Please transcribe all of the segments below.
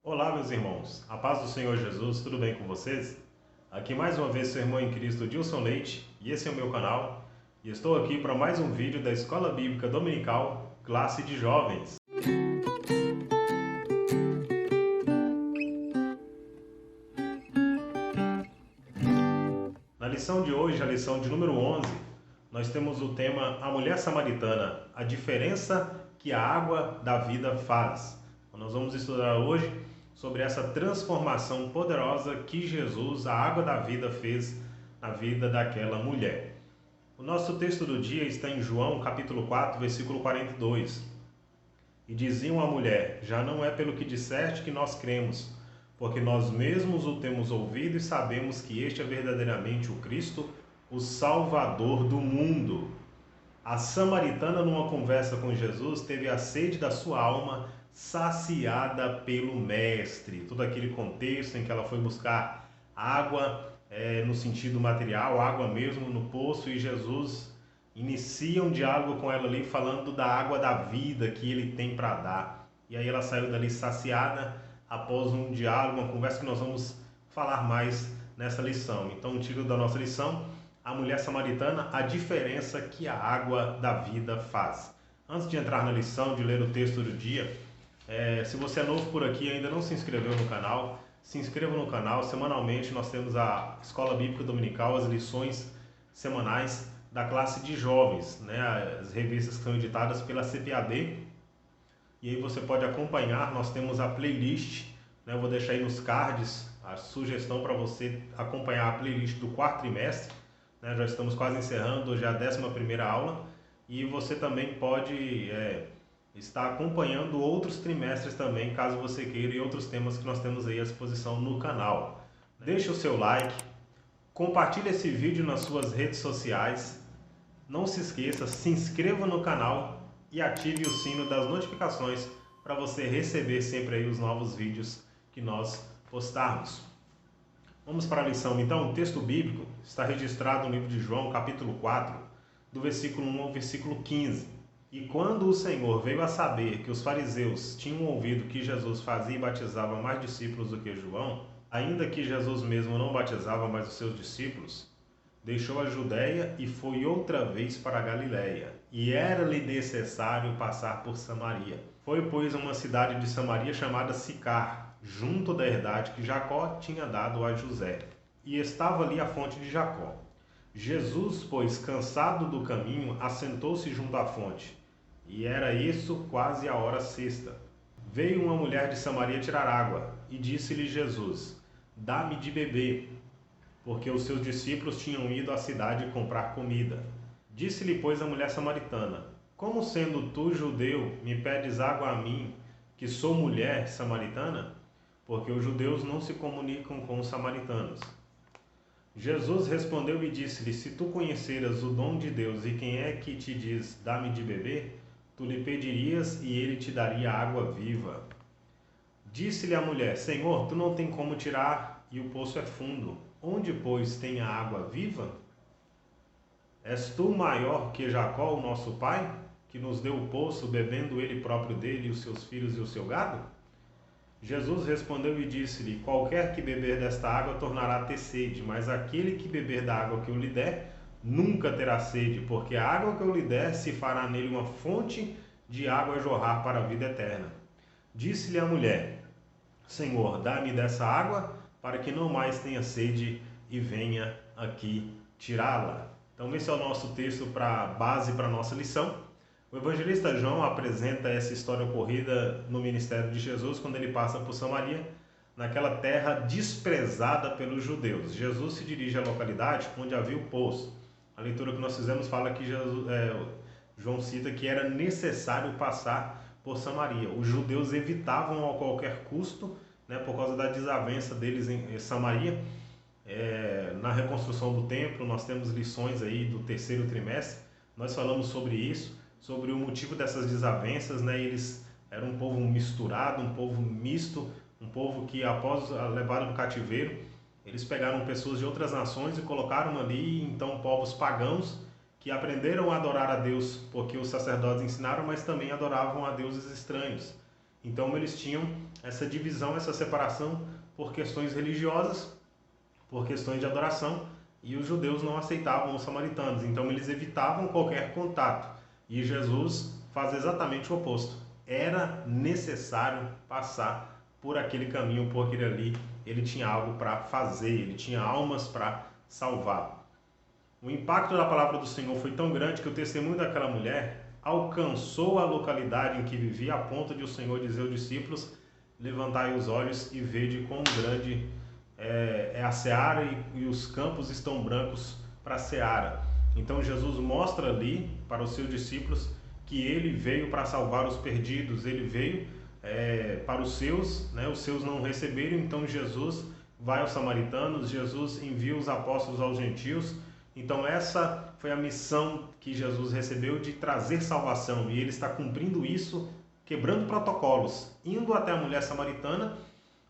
Olá, meus irmãos. A paz do Senhor Jesus, tudo bem com vocês? Aqui mais uma vez seu irmão em Cristo, Dilson Leite, e esse é o meu canal. E estou aqui para mais um vídeo da Escola Bíblica Dominical, classe de jovens. Na lição de hoje, a lição de número 11, nós temos o tema A Mulher Samaritana, a diferença que a água da vida faz. Nós vamos estudar hoje sobre essa transformação poderosa que Jesus, a água da vida, fez na vida daquela mulher. O nosso texto do dia está em João, capítulo 4, versículo 42. E diziam à mulher: já não é pelo que disseste que nós cremos, porque nós mesmos o temos ouvido e sabemos que este é verdadeiramente o Cristo, o Salvador do mundo. A samaritana, numa conversa com Jesus, teve a sede da sua alma saciada pelo Mestre. Todo aquele contexto em que ela foi buscar água, no sentido material, água mesmo no poço, e Jesus inicia um diálogo com ela ali, falando da água da vida que ele tem para dar. E aí ela saiu dali saciada após um diálogo, uma conversa que nós vamos falar mais nessa lição. Então, o título da nossa lição: A Mulher Samaritana, a diferença que a água da vida faz. Antes de entrar na lição, de ler o texto do dia, se você é novo por aqui e ainda não se inscreveu no canal, se inscreva no canal. Semanalmente nós temos a Escola Bíblica Dominical, as lições semanais da classe de jovens, né? As revistas que são editadas pela CPAD. E aí você pode acompanhar, nós temos a playlist, né? Eu vou deixar aí nos cards a sugestão para você acompanhar a playlist do quarto trimestre, né? Já estamos quase encerrando, hoje é a 11ª aula, e você também pode estar acompanhando outros trimestres também, caso você queira, e outros temas que nós temos aí à disposição no canal. Deixe o seu like, compartilhe esse vídeo nas suas redes sociais, não se esqueça, se inscreva no canal e ative o sino das notificações para você receber sempre aí os novos vídeos que nós postarmos. Vamos para a lição então. O texto bíblico está registrado no livro de João, capítulo 4, do versículo 1 ao versículo 15. E quando o Senhor veio a saber que os fariseus tinham ouvido que Jesus fazia e batizava mais discípulos do que João, ainda que Jesus mesmo não batizava mais os seus discípulos, deixou a Judéia e foi outra vez para a Galiléia, e era-lhe necessário passar por Samaria. Foi, pois, a uma cidade de Samaria chamada Sicar, junto da herdade que Jacó tinha dado a José, e estava ali a fonte de Jacó. Jesus, pois, cansado do caminho, assentou-se junto à fonte, e era isso quase a hora sexta. Veio uma mulher de Samaria tirar água, e disse-lhe Jesus: dá-me de beber, porque os seus discípulos tinham ido à cidade comprar comida. Disse-lhe, pois, a mulher samaritana: como sendo tu judeu, me pedes água a mim, que sou mulher samaritana? Porque os judeus não se comunicam com os samaritanos. Jesus respondeu e disse-lhe: se tu conheceras o dom de Deus e quem é que te diz, dá-me de beber, tu lhe pedirias e ele te daria água viva. Disse-lhe a mulher: Senhor, tu não tem como tirar e o poço é fundo. Onde, pois, tem a água viva? És tu maior que Jacó, o nosso pai, que nos deu o poço, bebendo ele próprio dele, os seus filhos e o seu gado? Jesus respondeu e disse-lhe: qualquer que beber desta água tornará a ter sede, mas aquele que beber da água que eu lhe der, nunca terá sede, porque a água que eu lhe der se fará nele uma fonte de água a jorrar para a vida eterna. Disse-lhe a mulher: Senhor, dá-me dessa água, para que não mais tenha sede e venha aqui tirá-la. Então esse é o nosso texto para base para a nossa lição. O evangelista João apresenta essa história ocorrida no ministério de Jesus, quando ele passa por Samaria, naquela terra desprezada pelos judeus. Jesus se dirige à localidade onde havia o poço. A leitura que nós fizemos fala que João cita que era necessário passar por Samaria. Os judeus evitavam a qualquer custo, né, por causa da desavença deles em Samaria. Na reconstrução do templo, nós temos lições aí do terceiro trimestre, nós falamos sobre isso, sobre o motivo dessas desavenças, né? Eles eram um povo misturado, um povo misto, um povo que após levado para o cativeiro, eles pegaram pessoas de outras nações e colocaram ali, então, povos pagãos que aprenderam a adorar a Deus, porque os sacerdotes ensinaram, mas também adoravam a deuses estranhos. Então eles tinham essa divisão, essa separação por questões religiosas, por questões de adoração, e os judeus não aceitavam os samaritanos, então eles evitavam qualquer contato. E Jesus faz exatamente o oposto. Era necessário passar por aquele caminho, por aquele ali. Ele tinha algo para fazer, ele tinha almas para salvar. O impacto da palavra do Senhor foi tão grande que o testemunho daquela mulher alcançou a localidade em que vivia, a ponto de o Senhor dizer aos discípulos: levantai os olhos e vede quão grande é a seara e os campos estão brancos para a seara. Então Jesus mostra ali para os seus discípulos que ele veio para salvar os perdidos, ele veio para os seus, né? Os seus não receberam, então Jesus vai aos samaritanos, Jesus envia os apóstolos aos gentios. Então essa foi a missão que Jesus recebeu, de trazer salvação, e ele está cumprindo isso, quebrando protocolos, indo até a mulher samaritana,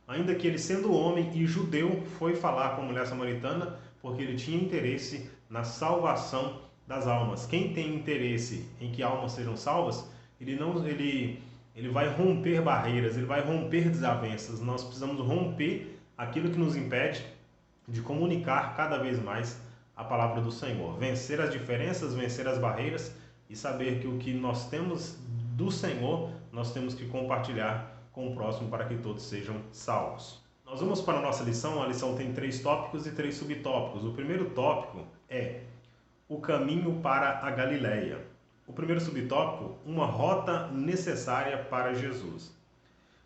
ainda que ele, sendo homem e judeu, foi falar com a mulher samaritana porque ele tinha interesse na salvação das almas. Quem tem interesse em que almas sejam salvas, ele vai romper barreiras, ele vai romper desavenças. Nós precisamos romper aquilo que nos impede de comunicar cada vez mais a palavra do Senhor, vencer as diferenças, vencer as barreiras e saber que o que nós temos do Senhor, nós temos que compartilhar com o próximo para que todos sejam salvos. Nós vamos para a nossa lição. A lição tem 3 tópicos e 3 subtópicos. O primeiro tópico é o caminho para a Galileia. O primeiro subtópico, uma rota necessária para Jesus.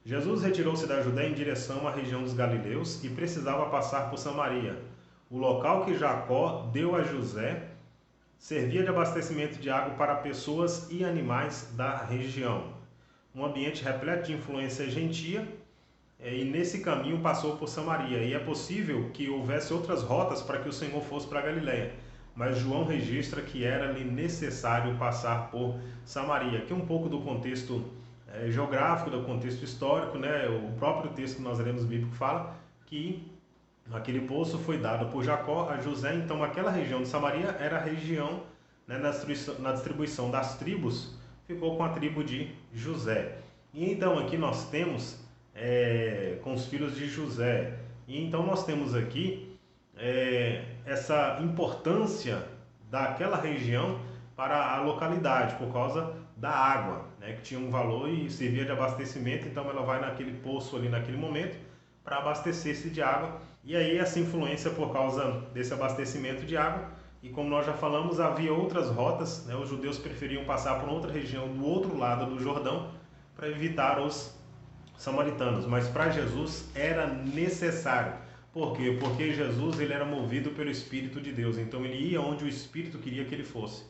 Jesus retirou-se da Judéia em direção à região dos Galileus e precisava passar por Samaria. O local que Jacó deu a José servia de abastecimento de água para pessoas e animais da região. Um ambiente repleto de influência gentia, e nesse caminho passou por Samaria. E é possível que houvesse outras rotas para que o Senhor fosse para a Galileia, mas João registra que era-lhe necessário passar por Samaria. Aqui um pouco do contexto geográfico, do contexto histórico, né? O próprio texto que nós leremos bíblico fala que aquele poço foi dado por Jacó a José. Então aquela região de Samaria era a região, né, na distribuição das tribos, ficou com a tribo de José. E então aqui nós temos com os filhos de José. E então nós temos aqui essa importância daquela região para a localidade, por causa da água, né, que tinha um valor e servia de abastecimento. Então ela vai naquele poço ali naquele momento para abastecer-se de água. E aí essa influência por causa desse abastecimento de água. E como nós já falamos, havia outras rotas, né? Os judeus preferiam passar por outra região do outro lado do Jordão para evitar os samaritanos. Mas para Jesus era necessário. Por quê? Porque Jesus ele era movido pelo Espírito de Deus. Então ele ia onde o Espírito queria que ele fosse.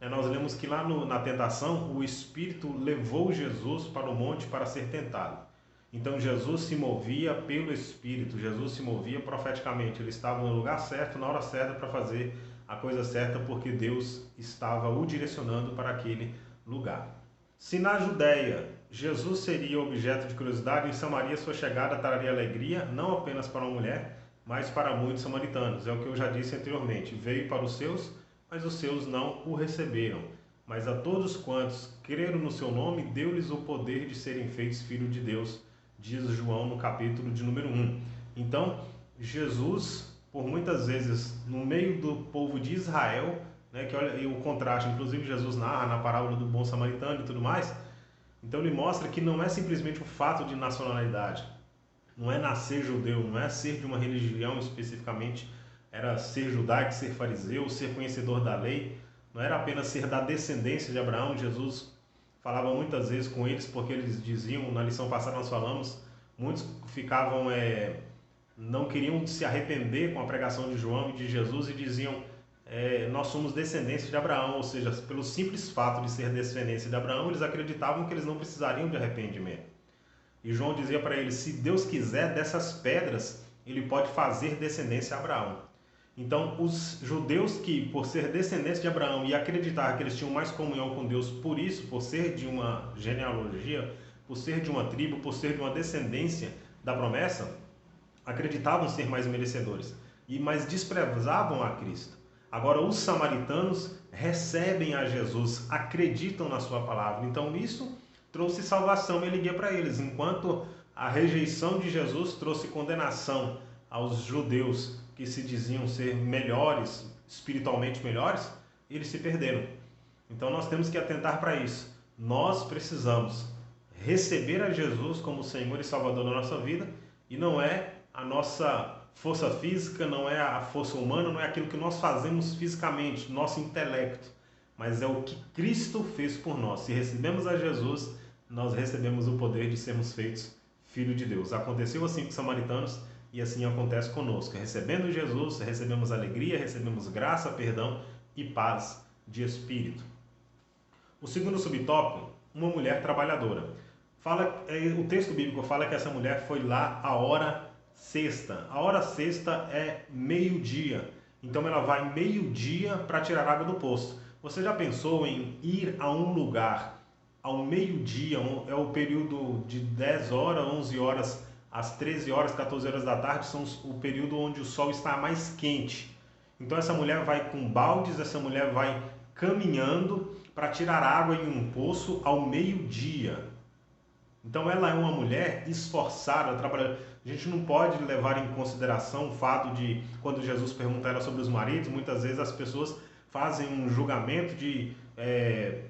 Nós lemos que lá na tentação, o Espírito levou Jesus para o monte para ser tentado. Então Jesus se movia pelo Espírito, Jesus se movia profeticamente. Ele estava no lugar certo, na hora certa, para fazer a coisa certa, porque Deus estava o direcionando para aquele lugar. Se na Judéia Jesus seria objeto de curiosidade, em Samaria sua chegada traria alegria, não apenas para uma mulher, mas para muitos samaritanos. É o que eu já disse anteriormente. Veio para os seus, mas os seus não o receberam. Mas a todos quantos creram no seu nome, deu-lhes o poder de serem feitos filhos de Deus, diz João no capítulo de número 1. Então, Jesus, por muitas vezes, no meio do povo de Israel, né, que olha o contraste, inclusive Jesus narra na parábola do bom samaritano e tudo mais, então ele mostra que não é simplesmente o fato de nacionalidade, não é nascer judeu, não é ser de uma religião especificamente, era ser judaico, ser fariseu, ser conhecedor da lei, não era apenas ser da descendência de Abraão. Jesus falava muitas vezes com eles, porque eles diziam, na lição passada nós falamos, muitos ficavam, não queriam se arrepender com a pregação de João e de Jesus e diziam, nós somos descendentes de Abraão, ou seja, pelo simples fato de ser descendência de Abraão, eles acreditavam que eles não precisariam de arrependimento. E João dizia para eles, se Deus quiser, dessas pedras, ele pode fazer descendência a Abraão. Então, os judeus que, por ser descendentes de Abraão e acreditar que eles tinham mais comunhão com Deus, por isso, por ser de uma genealogia, por ser de uma tribo, por ser de uma descendência da promessa, acreditavam ser mais merecedores, mas desprezavam a Cristo. Agora, os samaritanos recebem a Jesus, acreditam na sua palavra. Então, isso trouxe salvação e alegria para eles, enquanto a rejeição de Jesus trouxe condenação aos judeus que se diziam ser melhores, espiritualmente melhores, eles se perderam. Então nós temos que atentar para isso. Nós precisamos receber a Jesus como Senhor e Salvador da nossa vida, e não é a nossa força física, não é a força humana, não é aquilo que nós fazemos fisicamente, nosso intelecto, mas é o que Cristo fez por nós. Se recebemos a Jesus, nós recebemos o poder de sermos feitos filho de Deus. Aconteceu assim com os samaritanos e assim acontece conosco. Recebendo Jesus, recebemos alegria, recebemos graça, perdão e paz de espírito. O segundo subtópico, uma mulher trabalhadora. O texto bíblico fala que essa mulher foi lá a hora sexta. A hora sexta é meio-dia. Então ela vai meio-dia para tirar água do poço. Você já pensou em ir a um lugar ao meio-dia? É o período de 10 horas, 11 horas, às 13 horas, 14 horas da tarde, são o período onde o sol está mais quente. Então essa mulher vai com baldes, essa mulher vai caminhando para tirar água em um poço ao meio-dia. Então ela é uma mulher esforçada, trabalhadora. A gente não pode levar em consideração o fato de, quando Jesus pergunta a ela sobre os maridos, muitas vezes as pessoas fazem um julgamento de,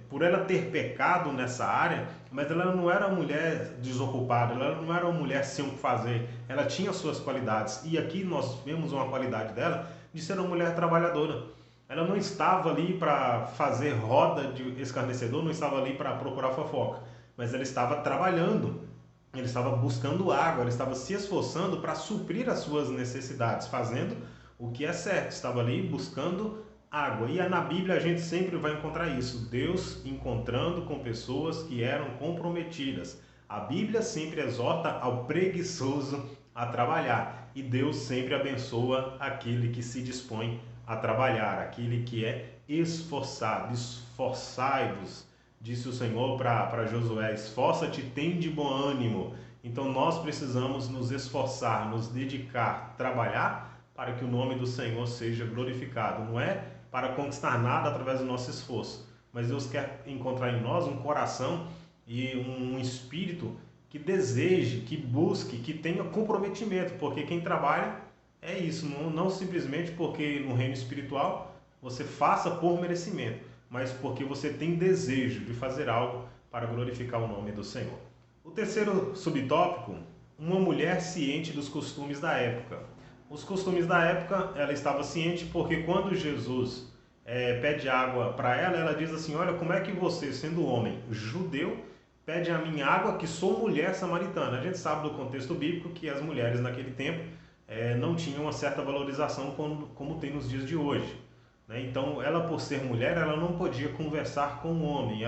por ela ter pecado nessa área, mas ela não era uma mulher desocupada, ela não era uma mulher sem o que fazer, ela tinha suas qualidades. E aqui nós vemos uma qualidade dela de ser uma mulher trabalhadora. Ela não estava ali para fazer roda de escarnecedor, não estava ali para procurar fofoca, mas ela estava trabalhando, ela estava buscando água, ela estava se esforçando para suprir as suas necessidades, fazendo o que é certo, estava ali buscando água. E na Bíblia a gente sempre vai encontrar isso, Deus encontrando com pessoas que eram comprometidas. A Bíblia sempre exorta ao preguiçoso a trabalhar, e Deus sempre abençoa aquele que se dispõe a trabalhar, aquele que é esforçado. Esforçai-vos, disse o Senhor para Josué, esforça-te, tem de bom ânimo. Então nós precisamos nos esforçar, nos dedicar, trabalhar para que o nome do Senhor seja glorificado. Não é para conquistar nada através do nosso esforço, mas Deus quer encontrar em nós um coração e um espírito que deseje, que busque, que tenha comprometimento, porque quem trabalha é isso, não simplesmente porque no reino espiritual você faça por merecimento, mas porque você tem desejo de fazer algo para glorificar o nome do Senhor. O terceiro subtópico, uma mulher ciente dos costumes da época. Os costumes da época, ela estava ciente porque quando Jesus pede água para ela, ela diz assim, olha, como é que você, sendo homem judeu, pede a mim água que sou mulher samaritana? A gente sabe do contexto bíblico que as mulheres naquele tempo não tinham uma certa valorização como tem nos dias de hoje. Né? Então, ela por ser mulher, ela não podia conversar com o homem.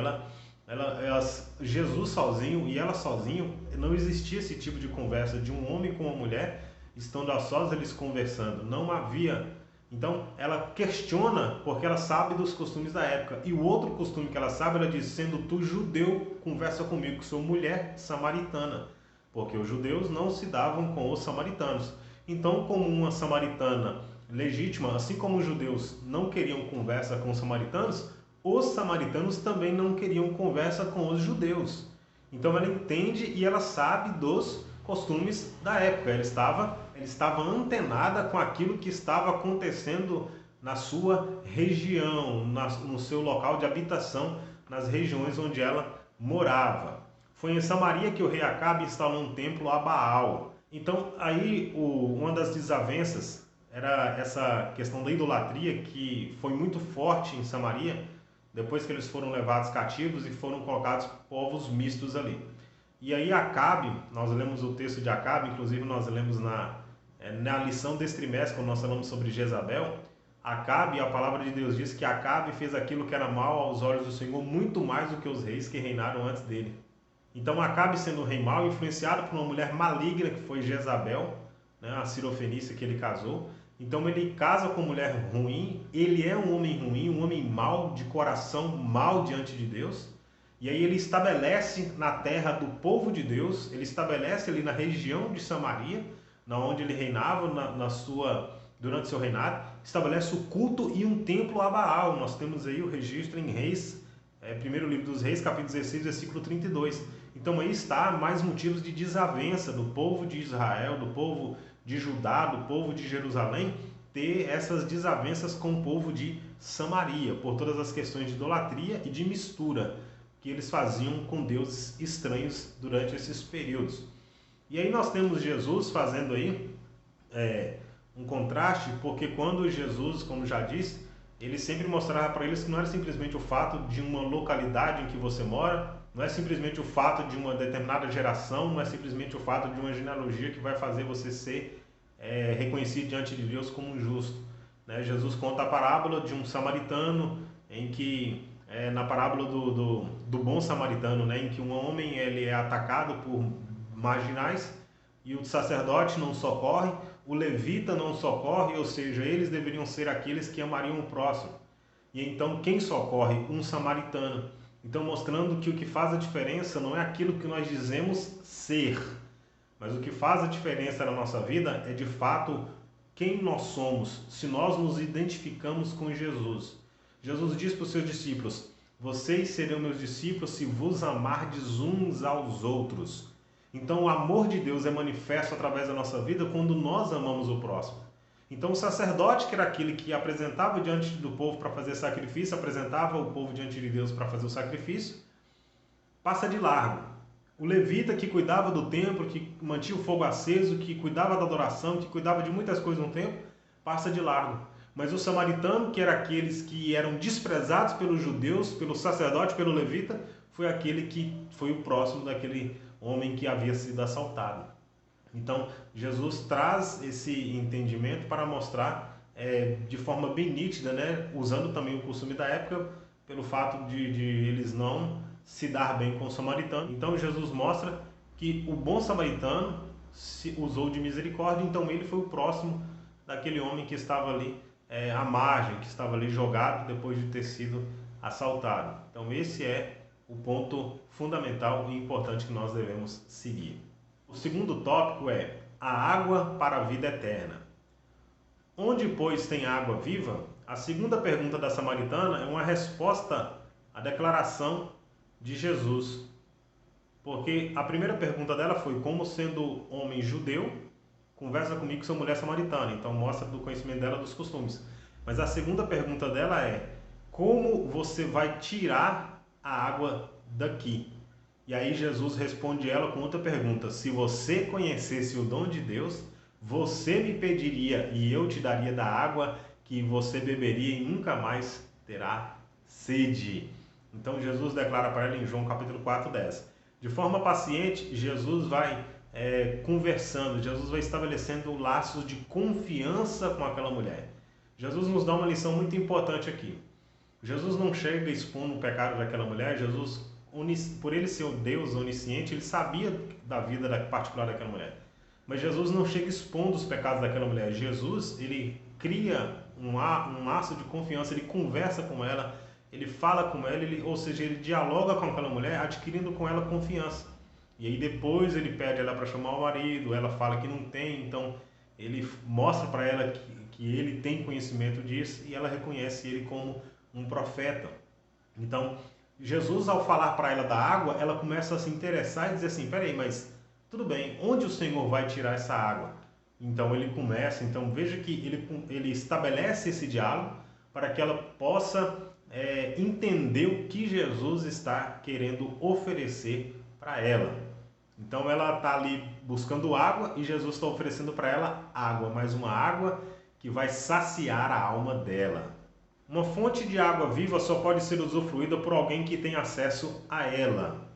Jesus sozinho e ela sozinho, não existia esse tipo de conversa de um homem com uma mulher, estando a sós eles conversando. Não havia. Então, ela questiona porque ela sabe dos costumes da época. E o outro costume que ela sabe, ela diz, sendo tu judeu, conversa comigo, que sou mulher samaritana. Porque os judeus não se davam com os samaritanos. Então, como uma samaritana legítima, assim como os judeus não queriam conversa com os samaritanos também não queriam conversa com os judeus. Então ela entende e ela sabe dos costumes da época. Ela estava antenada com aquilo que estava acontecendo na sua região, no seu local de habitação, nas regiões onde ela morava. Foi em Samaria que o rei Acabe instalou um templo a Baal. Então, aí, uma das desavenças era essa questão da idolatria, que foi muito forte em Samaria, depois que eles foram levados cativos e foram colocados povos mistos ali. E aí Acabe, nós lemos o texto de Acabe, inclusive nós lemos na lição desse trimestre, quando nós falamos sobre Jezabel, Acabe, a palavra de Deus diz que Acabe fez aquilo que era mal aos olhos do Senhor, muito mais do que os reis que reinaram antes dele. Então Acabe, sendo um rei mau, influenciado por uma mulher maligna que foi Jezabel, né, a Sirofenícia que ele casou. Então ele casa com mulher ruim, ele é um homem ruim, um homem mau, de coração mau diante de Deus. E aí ele estabelece na terra do povo de Deus, ele estabelece ali na região de Samaria, na onde ele reinava durante seu reinado, estabelece o culto e um templo a Baal. Nós temos aí o registro em Reis primeiro livro dos Reis, capítulo 16, versículo 32. Então aí está mais motivos de desavença do povo de Israel, do povo de Judá, do povo de Jerusalém, ter essas desavenças com o povo de Samaria, por todas as questões de idolatria e de mistura que eles faziam com deuses estranhos durante esses períodos. E aí nós temos Jesus fazendo aí um contraste, porque quando Jesus, como já disse, ele sempre mostrava para eles que não era simplesmente o fato de uma localidade em que você mora, não é simplesmente o fato de uma determinada geração, não é simplesmente o fato de uma genealogia que vai fazer você ser reconhecido diante de Deus como um justo. Né? Jesus conta a parábola de um samaritano, em que, na parábola do bom samaritano, né? Em que um homem ele é atacado por marginais e o sacerdote não socorre, o levita não socorre, ou seja, eles deveriam ser aqueles que amariam o próximo. E então quem socorre? Um samaritano. Então mostrando que o que faz a diferença não é aquilo que nós dizemos ser, mas o que faz a diferença na nossa vida é de fato quem nós somos, se nós nos identificamos com Jesus. Jesus diz para os seus discípulos: vocês serão meus discípulos se vos amardes uns aos outros. Então o amor de Deus é manifesto através da nossa vida quando nós amamos o próximo. Então o sacerdote, que era aquele que apresentava diante do povo para fazer sacrifício, apresentava o povo diante de Deus para fazer o sacrifício, passa de largo. O levita, que cuidava do templo, que mantinha o fogo aceso, que cuidava da adoração, que cuidava de muitas coisas no templo, passa de largo. Mas o samaritano, que era aqueles que eram desprezados pelos judeus, pelo sacerdote, pelo levita, foi aquele que foi o próximo daquele homem que havia sido assaltado. Então, Jesus traz esse entendimento para mostrar de forma bem nítida, né? Usando também o costume da época, pelo fato de eles não se dar bem com o samaritano. Então, Jesus mostra que o bom samaritano se usou de misericórdia, então ele foi o próximo daquele homem que estava ali à margem, que estava ali jogado depois de ter sido assaltado. Então, esse é o ponto fundamental e importante que nós devemos seguir. O segundo tópico é a água para a vida eterna. Onde, pois, tem água viva? A segunda pergunta da samaritana é uma resposta à declaração de Jesus. Porque a primeira pergunta dela foi: como sendo homem judeu, conversa comigo que sou mulher samaritana. Então mostra do conhecimento dela dos costumes. Mas a segunda pergunta dela é: como você vai tirar a água daqui? E aí Jesus responde ela com outra pergunta: se você conhecesse o dom de Deus, você me pediria e eu te daria da água que você beberia e nunca mais terá sede. Então Jesus declara para ela em João capítulo 4:10. De forma paciente, Jesus vai conversando, Jesus vai estabelecendo laços de confiança com aquela mulher. Jesus nos dá uma lição muito importante aqui. Jesus não chega expondo o pecado daquela mulher. Jesus, por ele ser o Deus onisciente, ele sabia da vida particular daquela mulher. Mas Jesus não chega expondo os pecados daquela mulher. Jesus, ele cria um laço de confiança, ele conversa com ela, ele fala com ela, ou seja, ele dialoga com aquela mulher, adquirindo com ela confiança. E aí depois ele pede ela para chamar o marido, ela fala que não tem, então ele mostra para ela que ele tem conhecimento disso e ela reconhece ele como um profeta. Então, Jesus, ao falar para ela da água, ela começa a se interessar e dizer assim: peraí, mas tudo bem, onde o Senhor vai tirar essa água? Então ele começa, veja que ele estabelece esse diálogo para que ela possa entender o que Jesus está querendo oferecer para ela. Então ela está ali buscando água e Jesus está oferecendo para ela água, mas uma água que vai saciar a alma dela. Uma fonte de água viva só pode ser usufruída por alguém que tem acesso a ela.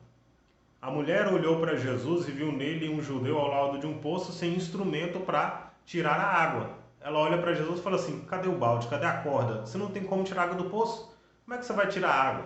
A mulher olhou para Jesus e viu nele um judeu ao lado de um poço sem instrumento para tirar a água. Ela olha para Jesus e fala assim: cadê o balde? Cadê a corda? Você não tem como tirar água do poço? Como é que você vai tirar a água?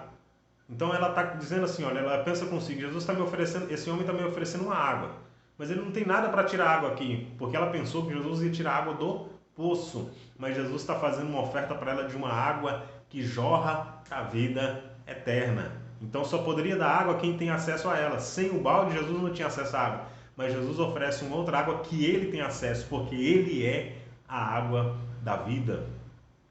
Então ela está dizendo assim, olha, ela pensa consigo: Jesus está me oferecendo, esse homem está me oferecendo uma água, mas ele não tem nada para tirar água aqui, porque ela pensou que Jesus ia tirar água do poço, mas Jesus está fazendo uma oferta para ela de uma água que jorra a vida eterna. Então só poderia dar água quem tem acesso a ela. Sem o balde, Jesus não tinha acesso à água, mas Jesus oferece uma outra água que ele tem acesso, porque ele é a água da vida.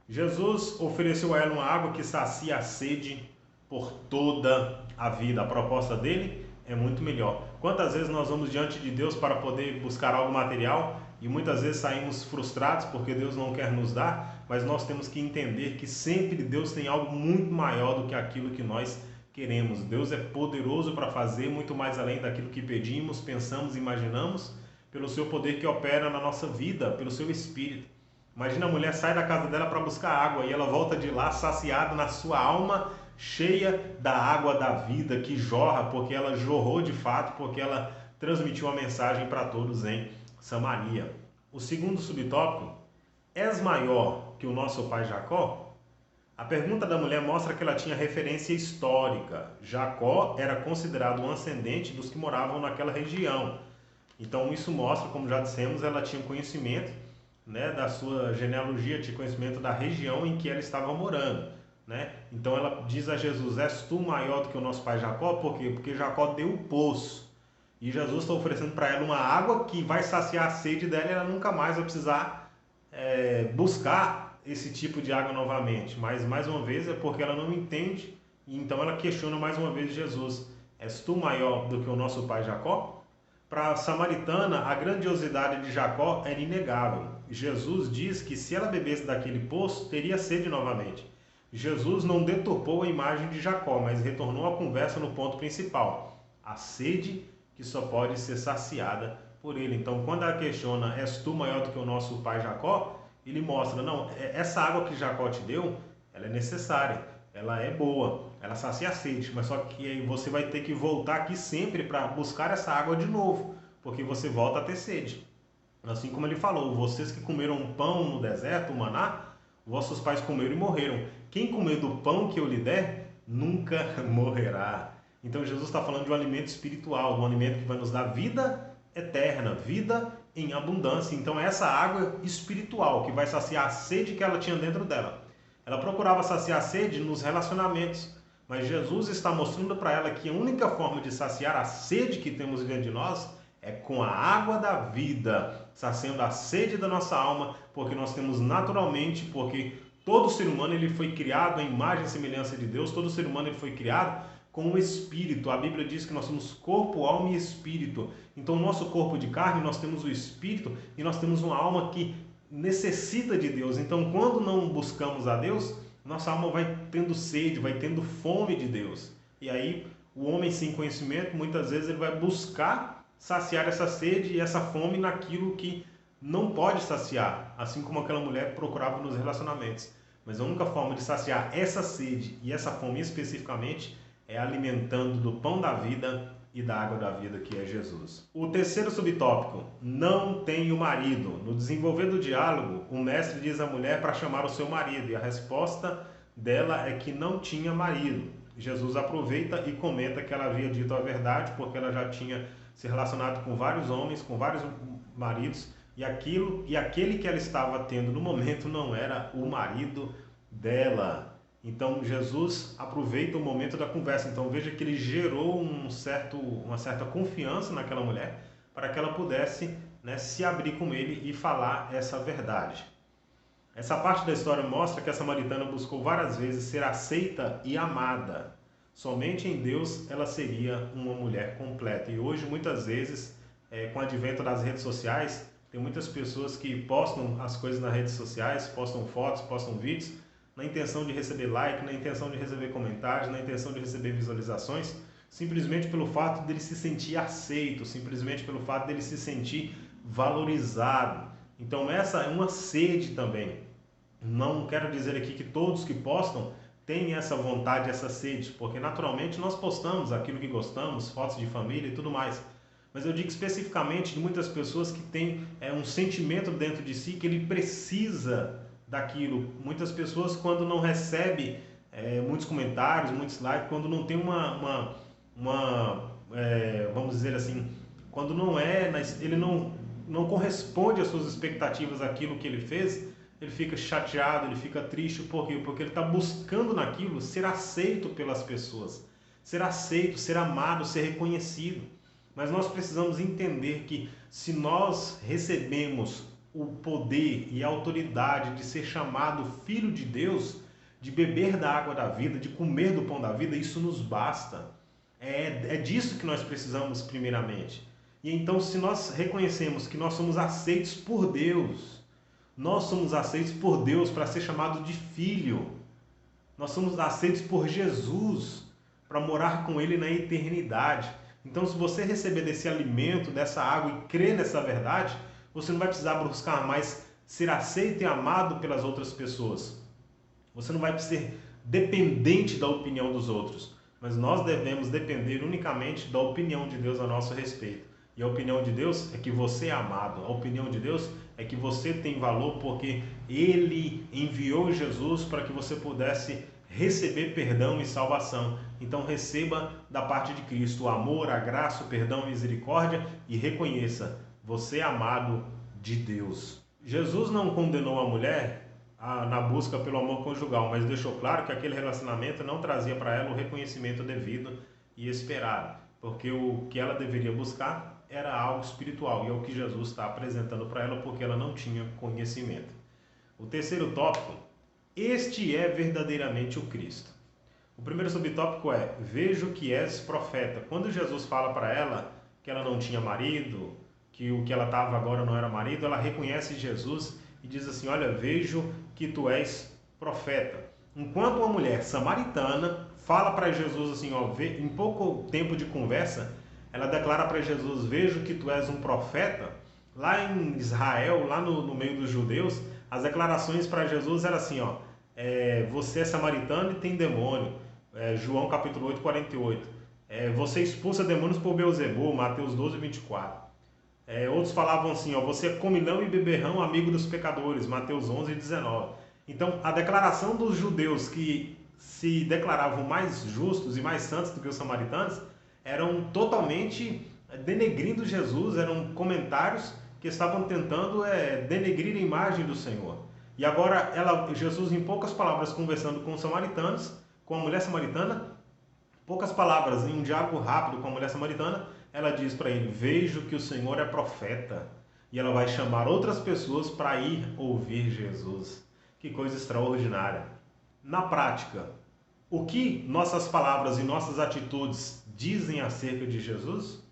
Jesus ofereceu a ela uma água que sacia a sede por toda a vida. A proposta dele é muito melhor. Quantas vezes nós vamos diante de Deus para poder buscar algo material e muitas vezes saímos frustrados porque Deus não quer nos dar, mas nós temos que entender que sempre Deus tem algo muito maior do que aquilo que nós queremos. Deus é poderoso para fazer muito mais além daquilo que pedimos, pensamos, imaginamos, pelo seu poder que opera na nossa vida, pelo seu Espírito. Imagina, a mulher sai da casa dela para buscar água e ela volta de lá saciada na sua alma, cheia da água da vida que jorra, porque ela jorrou de fato, porque ela transmitiu a mensagem para todos em Samaria. O segundo subtópico: és maior que o nosso pai Jacó? A pergunta da mulher mostra que ela tinha referência histórica. Jacó era considerado um ascendente dos que moravam naquela região. Então isso mostra, como já dissemos, ela tinha conhecimento, né, da sua genealogia, tinha conhecimento da região em que ela estava morando, né? Então ela diz a Jesus: és tu maior do que o nosso pai Jacó? Por quê? Porque Jacó deu o poço. E Jesus está oferecendo para ela uma água que vai saciar a sede dela e ela nunca mais vai precisar buscar esse tipo de água novamente. Mas mais uma vez é porque ela não entende, e então ela questiona mais uma vez Jesus: és tu maior do que o nosso pai Jacó? Para a samaritana, a grandiosidade de Jacó era inegável. Jesus diz que se ela bebesse daquele poço, teria sede novamente. Jesus não deturpou a imagem de Jacó, mas retornou a conversa no ponto principal: a sede que só pode ser saciada por ele. Então, quando ela questiona: és tu maior do que o nosso pai Jacó? Ele mostra: não, essa água que Jacó te deu, ela é necessária, ela é boa, ela sacia a sede, mas só que aí você vai ter que voltar aqui sempre para buscar essa água de novo, porque você volta a ter sede. Assim como ele falou: vocês que comeram pão no deserto, o maná, vossos pais comeram e morreram. Quem comer do pão que eu lhe der, nunca morrerá. Então Jesus está falando de um alimento espiritual, de um alimento que vai nos dar vida eterna, vida em abundância. Então é essa água espiritual que vai saciar a sede que ela tinha dentro dela. Ela procurava saciar a sede nos relacionamentos, mas Jesus está mostrando para ela que a única forma de saciar a sede que temos dentro de nós é com a água da vida, saciando a sede da nossa alma, porque nós temos naturalmente, porque todo ser humano ele foi criado à imagem e semelhança de Deus, todo ser humano ele foi criado com o Espírito. A Bíblia diz que nós somos corpo, alma e Espírito. Então, o nosso corpo de carne, nós temos o Espírito e nós temos uma alma que necessita de Deus. Então, quando não buscamos a Deus, nossa alma vai tendo sede, vai tendo fome de Deus. E aí, o homem sem conhecimento, muitas vezes ele vai buscar saciar essa sede e essa fome naquilo que não pode saciar, assim como aquela mulher procurava nos relacionamentos. Mas a única forma de saciar essa sede e essa fome especificamente é alimentando do pão da vida e da água da vida, que é Jesus. O terceiro subtópico: não tenho marido. No desenvolver do diálogo, o mestre diz à mulher para chamar o seu marido, e a resposta dela é que não tinha marido. Jesus aproveita e comenta que ela havia dito a verdade, porque ela já tinha se relacionado com vários homens, com vários maridos, e aquele que ela estava tendo no momento não era o marido dela. Então Jesus aproveita o momento da conversa. Então veja que ele gerou uma certa confiança naquela mulher para que ela pudesse, né, se abrir com ele e falar essa verdade. Essa parte da história mostra que a samaritana buscou várias vezes ser aceita e amada. Somente em Deus ela seria uma mulher completa. E hoje, muitas vezes, com o advento das redes sociais, tem muitas pessoas que postam as coisas nas redes sociais, postam fotos, postam vídeos, na intenção de receber like, na intenção de receber comentários, na intenção de receber visualizações, simplesmente pelo fato dele se sentir aceito, simplesmente pelo fato dele se sentir valorizado. Então essa é uma sede também. Não quero dizer aqui que todos que postam têm essa vontade, essa sede, porque naturalmente nós postamos aquilo que gostamos, fotos de família e tudo mais. Mas eu digo especificamente de muitas pessoas que têm um sentimento dentro de si que ele precisa daquilo. Muitas pessoas, quando não recebe muitos comentários, muitos likes, quando não tem vamos dizer assim, quando ele não corresponde às suas expectativas aquilo que ele fez, ele fica chateado, ele fica triste. Por quê? Porque ele está buscando naquilo ser aceito pelas pessoas, ser aceito, ser amado, ser reconhecido. Mas nós precisamos entender que se nós recebemos o poder e a autoridade de ser chamado filho de Deus, de beber da água da vida, de comer do pão da vida, isso nos basta. É disso que nós precisamos primeiramente. E então, se nós reconhecemos que nós somos aceitos por Deus, nós somos aceitos por Deus para ser chamado de filho, nós somos aceitos por Jesus para morar com Ele na eternidade. Então, se você receber desse alimento, dessa água e crer nessa verdade, você não vai precisar buscar mais ser aceito e amado pelas outras pessoas. Você não vai ser dependente da opinião dos outros, mas nós devemos depender unicamente da opinião de Deus a nosso respeito. E a opinião de Deus é que você é amado. A opinião de Deus é que você tem valor porque Ele enviou Jesus para que você pudesse receber perdão e salvação. Então receba da parte de Cristo o amor, a graça, o perdão e misericórdia e reconheça, você é amado de Deus. Jesus não condenou a mulher na busca pelo amor conjugal, mas deixou claro que aquele relacionamento não trazia para ela o reconhecimento devido e esperado, porque o que ela deveria buscar era algo espiritual, e é o que Jesus está apresentando para ela, porque ela não tinha conhecimento. O terceiro tópico, este é verdadeiramente o Cristo. O primeiro subtópico é, vejo que és profeta. Quando Jesus fala para ela que ela não tinha marido, que o que ela estava agora não era marido, ela reconhece Jesus e diz assim, olha, vejo que tu és profeta. Enquanto uma mulher samaritana fala para Jesus assim, ó, em pouco tempo de conversa, ela declara para Jesus, vejo que tu és um profeta. Lá em Israel, lá no meio dos judeus, as declarações para Jesus eram assim, ó, você é samaritano e tem demônio, João capítulo 8, 48. Você expulsa demônios por Beelzebul, Mateus 12, 24. Outros falavam assim, ó, você é comilão e beberrão, amigo dos pecadores, Mateus 11, 19. Então, a declaração dos judeus que se declaravam mais justos e mais santos do que os samaritanos eram totalmente denegrindo Jesus, eram comentários que estavam tentando denegrir a imagem do Senhor. E agora Jesus, em poucas palavras, conversando com os samaritanos, com a mulher samaritana, poucas palavras, em um diálogo rápido com a mulher samaritana, ela diz para ele, vejo que o Senhor é profeta. E ela vai chamar outras pessoas para ir ouvir Jesus. Que coisa extraordinária. Na prática, o que nossas palavras e nossas atitudes dizem acerca de Jesus?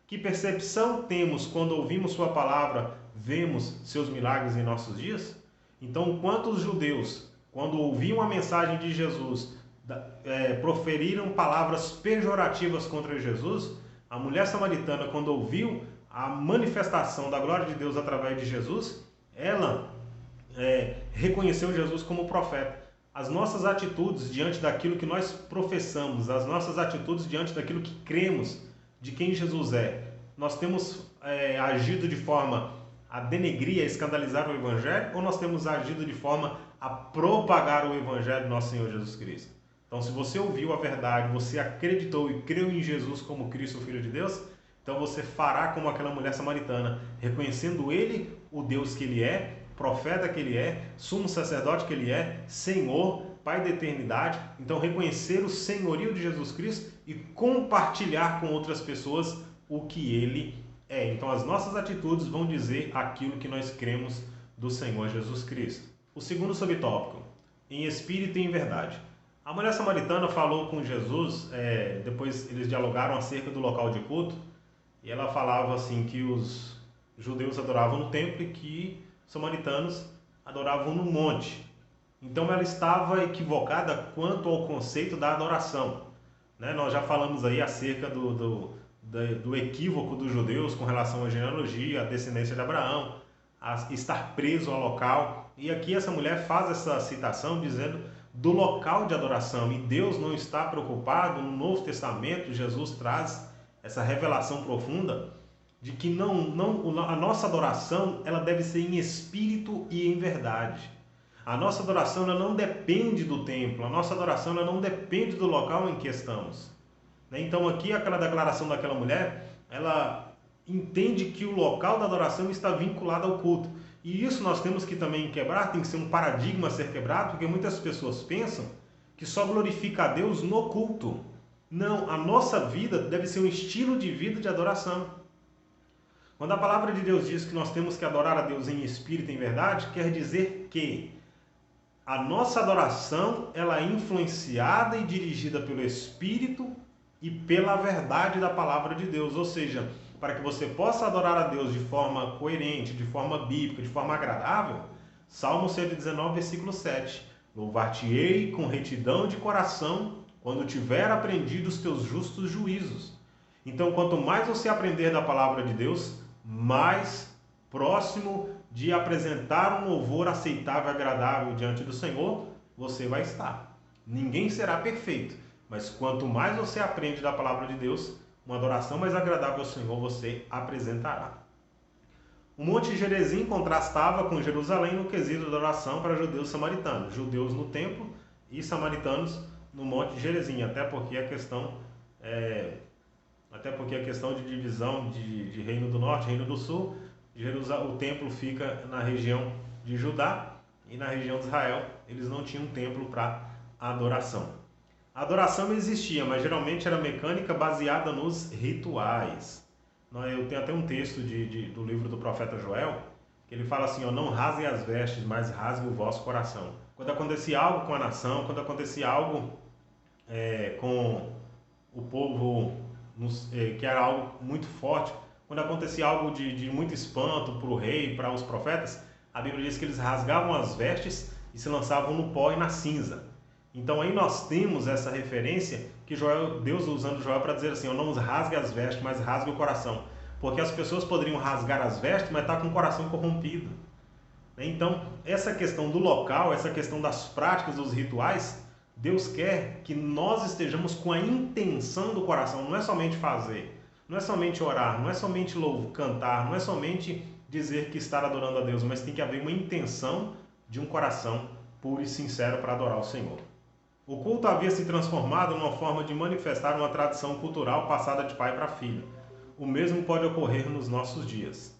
Que percepção temos quando ouvimos sua palavra, vemos seus milagres em nossos dias? Então, quantos judeus, quando ouviam a mensagem de Jesus, proferiram palavras pejorativas contra Jesus, a mulher samaritana, quando ouviu a manifestação da glória de Deus através de Jesus, ela reconheceu Jesus como profeta. As nossas atitudes diante daquilo que nós professamos, as nossas atitudes diante daquilo que cremos de quem Jesus é, nós temos agido de forma a denegrir, a escandalizar o Evangelho, ou nós temos agido de forma a propagar o Evangelho do nosso Senhor Jesus Cristo? Então, se você ouviu a verdade, você acreditou e creu em Jesus como Cristo, o Filho de Deus, então você fará como aquela mulher samaritana, reconhecendo Ele, o Deus que Ele é, profeta que Ele é, sumo sacerdote que Ele é, Senhor, Pai da eternidade. Então, reconhecer o senhorio de Jesus Cristo e compartilhar com outras pessoas o que Ele é. Então, as nossas atitudes vão dizer aquilo que nós cremos do Senhor Jesus Cristo. O segundo subtópico, em espírito e em verdade. A mulher samaritana falou com Jesus, depois eles dialogaram acerca do local de culto, e ela falava assim que os judeus adoravam no templo e que os samaritanos adoravam no monte. Então ela estava equivocada quanto ao conceito da adoração. Nós já falamos aí acerca do equívoco dos judeus com relação à genealogia, à descendência de Abraão, a estar preso ao local. E aqui essa mulher faz essa citação dizendo do local de adoração, e Deus não está preocupado. No Novo Testamento, Jesus traz essa revelação profunda de que a nossa adoração ela deve ser em espírito e em verdade. A nossa adoração ela não depende do templo, a nossa adoração ela não depende do local em que estamos. Então aqui aquela declaração daquela mulher, ela entende que o local da adoração está vinculado ao culto. E isso nós temos que também quebrar, tem que ser um paradigma a ser quebrado, porque muitas pessoas pensam que só glorifica a Deus no culto. Não, a nossa vida deve ser um estilo de vida de adoração. Quando a palavra de Deus diz que nós temos que adorar a Deus em espírito e em verdade, quer dizer que a nossa adoração ela é influenciada e dirigida pelo Espírito e pela verdade da palavra de Deus, ou seja, para que você possa adorar a Deus de forma coerente, de forma bíblica, de forma agradável, Salmo 119, versículo 7. Louvar-te-ei com retidão de coração, quando tiver aprendido os teus justos juízos. Então, quanto mais você aprender da palavra de Deus, mais próximo de apresentar um louvor aceitável e agradável diante do Senhor, você vai estar. Ninguém será perfeito, mas quanto mais você aprende da palavra de Deus, uma adoração mais agradável ao Senhor você apresentará. O Monte Gerizim contrastava com Jerusalém no quesito de adoração para judeus samaritanos. Judeus no templo e samaritanos no Monte Gerizim, até porque a questão de divisão de Reino do Norte e Reino do Sul, o templo fica na região de Judá e na região de Israel eles não tinham templo para adoração. A adoração existia, mas geralmente era mecânica baseada nos rituais. Eu tenho até um texto do livro do profeta Joel, que ele fala assim, não rasguem as vestes, mas rasguem o vosso coração. Quando acontecia algo com a nação, quando acontecia algo com o povo, que era algo muito forte, quando acontecia algo de muito espanto para o rei, para os profetas, a Bíblia diz que eles rasgavam as vestes e se lançavam no pó e na cinza. Então aí nós temos essa referência que Deus usando Joel para dizer assim, não rasgue as vestes, mas rasgue o coração. Porque as pessoas poderiam rasgar as vestes, mas estar com o coração corrompido. Então, essa questão do local, essa questão das práticas, dos rituais, Deus quer que nós estejamos com a intenção do coração, não é somente fazer, não é somente orar, não é somente cantar, não é somente dizer que está adorando a Deus, mas tem que haver uma intenção de um coração puro e sincero para adorar o Senhor. O culto havia se transformado numa forma de manifestar uma tradição cultural passada de pai para filho. O mesmo pode ocorrer nos nossos dias.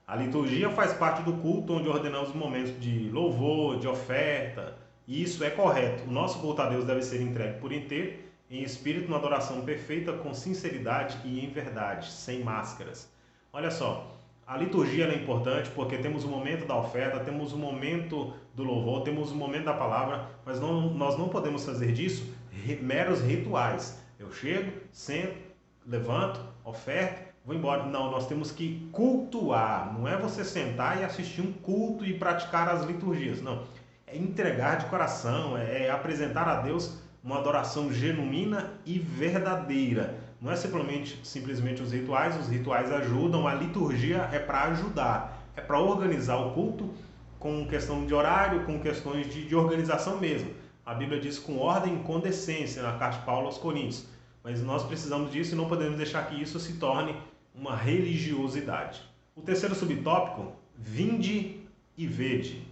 A liturgia faz parte do culto, onde ordenamos momentos de louvor, de oferta, e isso é correto. O nosso culto a Deus deve ser entregue por inteiro, em espírito, numa adoração perfeita, com sinceridade e em verdade, sem máscaras. Olha só, a liturgia é importante porque temos o momento da oferta, temos o momento do louvor, temos o momento da palavra, mas nós não podemos fazer disso meros rituais. Eu chego, sento, levanto, oferto, vou embora. Não, nós temos que cultuar. Não é você sentar e assistir um culto e praticar as liturgias. Não, é entregar de coração, é apresentar a Deus uma adoração genuína e verdadeira. Não é simplesmente os rituais ajudam, a liturgia é para ajudar, é para organizar o culto com questão de horário, com questões de organização mesmo. A Bíblia diz com ordem e com decência na carta de Paulo aos Coríntios, mas nós precisamos disso e não podemos deixar que isso se torne uma religiosidade. O terceiro subtópico, vinde e vede.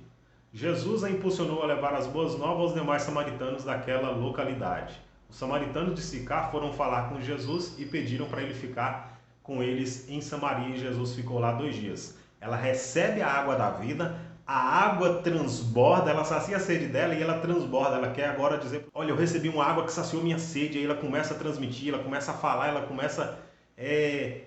Jesus a impulsionou a levar as boas novas aos demais samaritanos daquela localidade. Os samaritanos de Sicar foram falar com Jesus e pediram para ele ficar com eles em Samaria, e Jesus ficou lá 2 dias. Ela recebe a água da vida, a água transborda, ela sacia a sede dela e ela transborda. Ela quer agora dizer, olha, eu recebi uma água que saciou minha sede. Aí ela começa a transmitir, ela começa a falar, ela começa a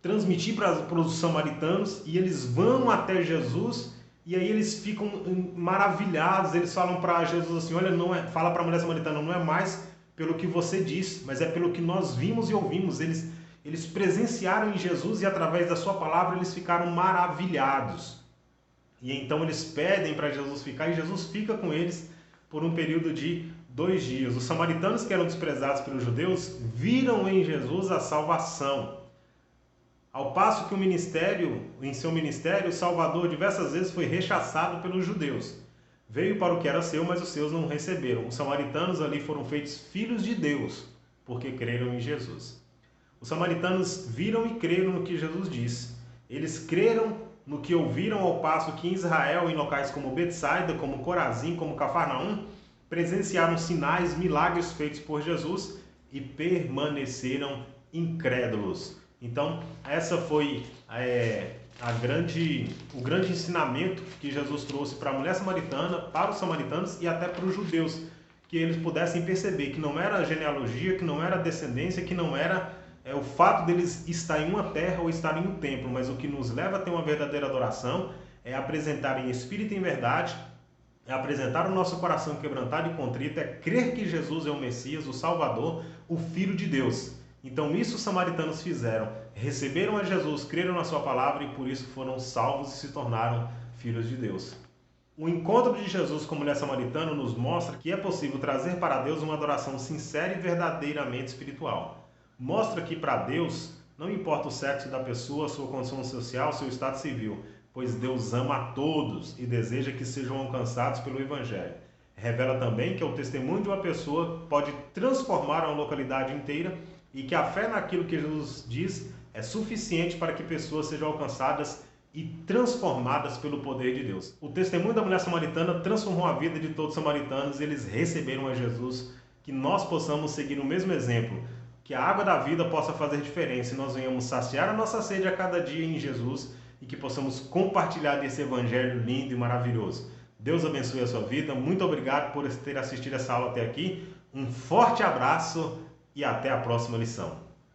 transmitir para os samaritanos, e eles vão até Jesus. E aí eles ficam maravilhados, eles falam para Jesus assim, olha, fala para a mulher samaritana, não é mais pelo que você diz, mas é pelo que nós vimos e ouvimos. Eles presenciaram em Jesus e através da sua palavra eles ficaram maravilhados. E então eles pedem para Jesus ficar e Jesus fica com eles por um período de 2 dias. Os samaritanos que eram desprezados pelos judeus viram em Jesus a salvação. Ao passo que em seu ministério, o Salvador diversas vezes foi rechaçado pelos judeus. Veio para o que era seu, mas os seus não receberam. Os samaritanos ali foram feitos filhos de Deus, porque creram em Jesus. Os samaritanos viram e creram no que Jesus disse. Eles creram no que ouviram, ao passo que em Israel, em locais como Betsaida, como Corazim, como Cafarnaum, presenciaram sinais, milagres feitos por Jesus e permaneceram incrédulos. Então, essa foi o grande ensinamento que Jesus trouxe para a mulher samaritana, para os samaritanos e até para os judeus, que eles pudessem perceber que não era genealogia, que não era descendência, que não era o fato deles estar em uma terra ou estar em um templo, mas o que nos leva a ter uma verdadeira adoração é apresentar em espírito e em verdade é apresentar o nosso coração quebrantado e contrito, é crer que Jesus é o Messias, o Salvador, o Filho de Deus. Então isso os samaritanos fizeram, receberam a Jesus, creram na sua palavra e por isso foram salvos e se tornaram filhos de Deus. O encontro de Jesus com a mulher samaritana nos mostra que é possível trazer para Deus uma adoração sincera e verdadeiramente espiritual. Mostra que para Deus não importa o sexo da pessoa, sua condição social, seu estado civil, pois Deus ama a todos e deseja que sejam alcançados pelo Evangelho. Revela também que o testemunho de uma pessoa pode transformar uma localidade inteira e que a fé naquilo que Jesus diz é suficiente para que pessoas sejam alcançadas e transformadas pelo poder de Deus. O testemunho da mulher samaritana transformou a vida de todos os samaritanos, eles receberam a Jesus, que nós possamos seguir o mesmo exemplo, que a água da vida possa fazer diferença e nós venhamos saciar a nossa sede a cada dia em Jesus e que possamos compartilhar desse evangelho lindo e maravilhoso. Deus abençoe a sua vida, muito obrigado por ter assistido essa aula até aqui, um forte abraço e até a próxima lição.